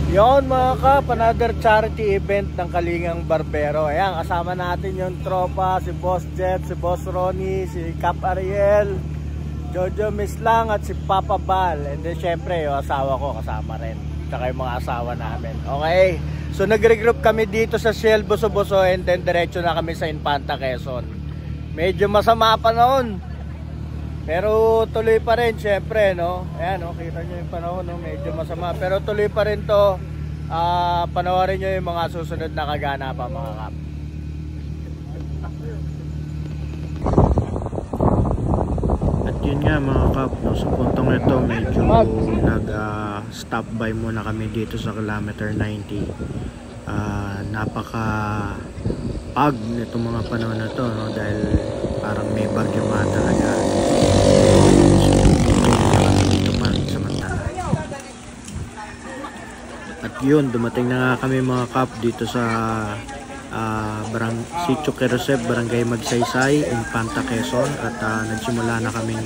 Yon mga kap, another charity event ng Kalingang Barbero. Ayan, kasama natin yung tropa, si Boss Jet, si Boss Ronnie, si Cap Ariel, Jojo Mislang at si Papa Bal. And then syempre yung asawa ko kasama rin, tsaka yung mga asawa namin. Okay, so nag-regroup kami dito sa Shell Boso-Boso and then diretso na kami sa Infanta, Quezon. Medyo masama pa noon, pero tuloy pa rin syempre, no? Ayan, no? Kita nyo yung panahon, no? Medyo masama, pero tuloy pa rin to. Panoorin nyo yung mga susunod na kaganapan mga kap. At yun nga mga kap, no? Sa puntong ito medyo nag-stop by muna kami dito sa kilometer 90. Napaka pag nitong mga panahon na to, no? Dahil parang may bagyo nga talaga. Dito pa samantala. At yun, dumating na nga kami mga kap dito sa Sitio Querosep, Barangay Magsaysay, Infanta, Quezon. At nagsimula na kaming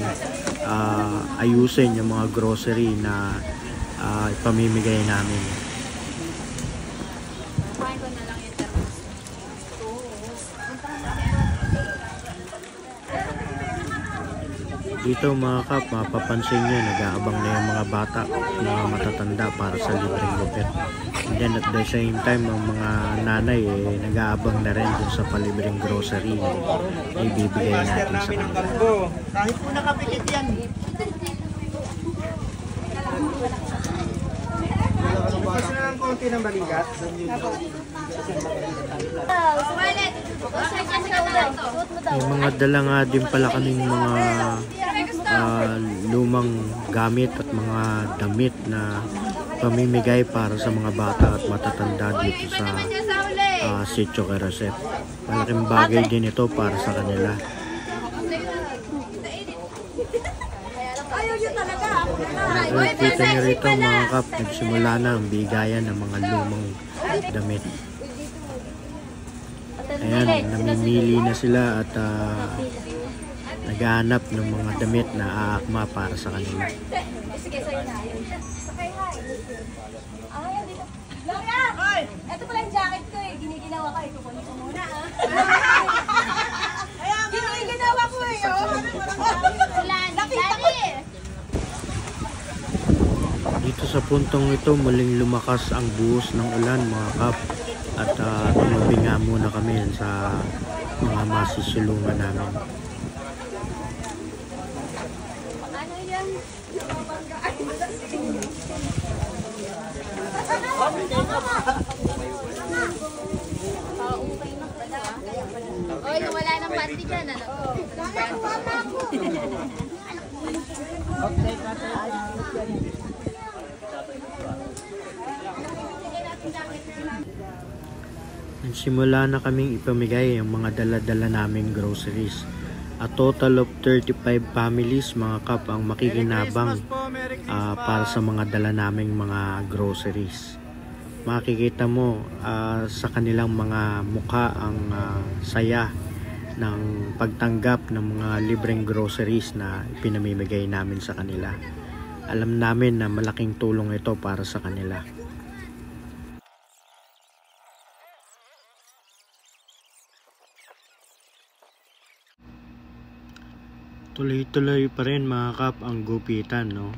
ayusin yung mga grocery na ipamimigay namin. Dito mga kap, mapapansin nyo, nag-aabang na yung mga bata, mga matatanda para sa libreng gupit. And then at the same time, ang mga nanay nag-aabang na rin dun sa palibreng grocery na ibibigay natin sa kanila. Kahit po nakapilit yan. Mas na lang konti ng balikat. May mga dala nga din pala kaming mga lumang gamit at mga damit na pamimigay para sa mga bata at matatanda dito sa Sitio Querosep. Malaking bagay din ito para sa kanila. Kita nyo rito mga kap, nagsimula na ang bigayan ng mga lumang damit. Ayan, namimili na sila at naghahanap ng mga damit na aakma para sa kanila. Ito pala yung jacket ko eh. Giniginawa ko. Ikukunin ko muna ah. Giniginawa ko eh. Dito sa puntong ito, muling lumakas ang buhos ng ulan mga kap. At tumabi nga muna kami sa mga masisulungan namin. Ano yan? Oy, wala nang panty dyan, ano? Nagsimula na kaming ipamigay ang mga dala-dala naming groceries. A total of 35 families mga kap ang makikinabang para sa mga dala naming mga groceries. Makikita mo sa kanilang mga mukha ang saya ng pagtanggap ng mga libreng groceries na pinamimigay namin sa kanila. Alam namin na malaking tulong ito para sa kanila. Tuloy-tuloy pa rin mga kap ang gupitan, no?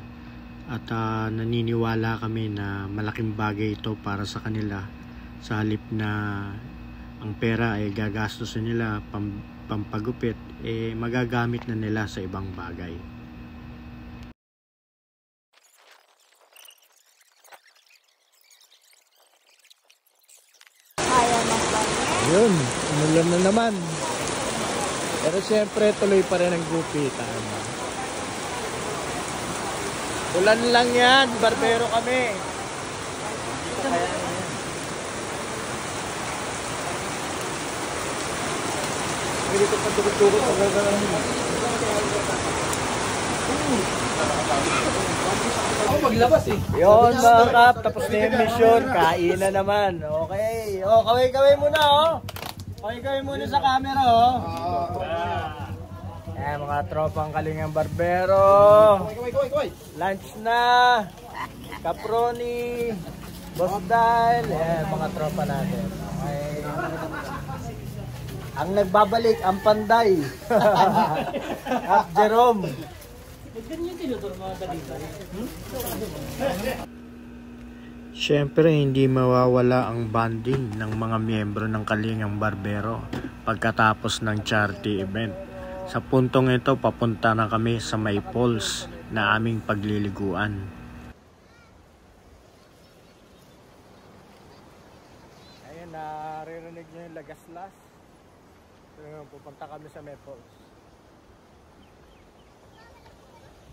At naniniwala kami na malaking bagay ito para sa kanila. Sa halip na ang pera ay gagastusin nila pampagupit, magagamit na nila sa ibang bagay. Yun, umulan na naman. Pero siyempre tuloy pa rin ang gupitan. Ulan lang yan, barbero kami. Kaya dito pa tukot-tukot sa gagawin mo. Ako maglabas eh. Yun mga kap, tapos na yung mission. Kain na naman. Okay. O, kaway-kaway muna oh. Kaway-kaway muna sa camera oh. Ayan mga tropang Kalingang Barbero. Kaway. Lunch na. Kaproni. Boss Dal, mga tropa natin. Okay. Ang nagbabalik, ang Panday. At Jerome. Siyempre, hindi mawawala ang bonding ng mga miyembro ng Kalingang Barbero pagkatapos ng charity event. Sa puntong ito, papunta na kami sa may falls na aming pagliliguan. Ayun, naririnig nyo yung lagaslas. Pupunta kami sa may falls.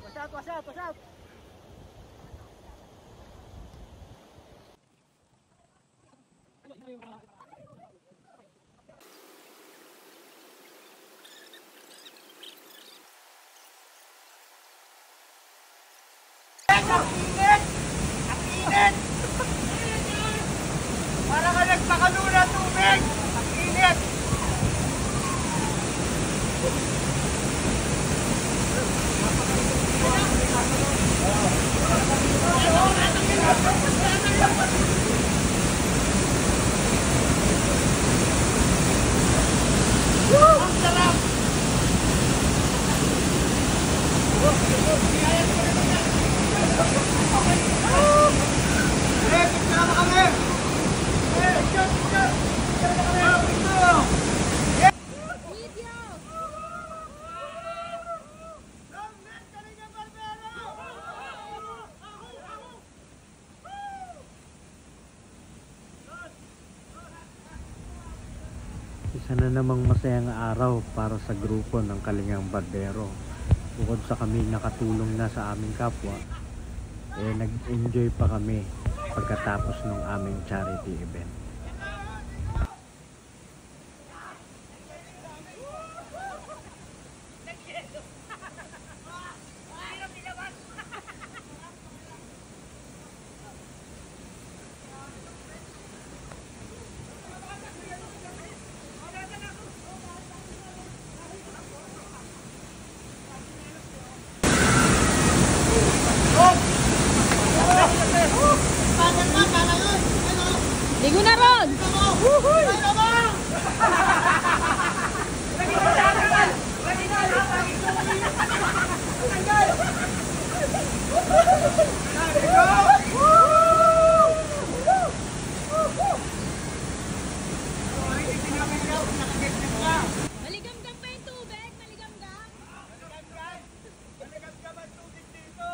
Watch out! Ang init! Ang init! Para ka nagpakalunan ng tubig! Ang init! Ang sarap! Isa na namang masayang araw para sa grupo ng Kalingang Barbero. Bukod sa kami nakatulong na sa aming kapwa, nag-enjoy pa kami pagkatapos ng aming charity event. Ligo na ron! Maligam-gam pa yung tubig? Maligam-gam? Maligam-gam ang tubig dito!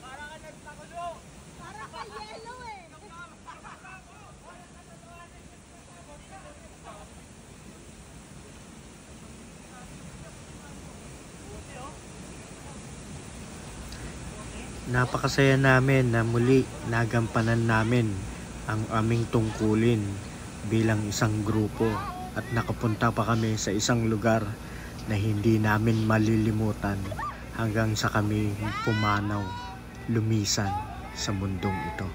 Para ka nagpakulo! Parang pa yellow eh! Napakasaya namin na muli nagampanan namin ang aming tungkulin bilang isang grupo at nakapunta pa kami sa isang lugar na hindi namin malilimutan hanggang sa kami pumanaw, lumisan sa mundong ito.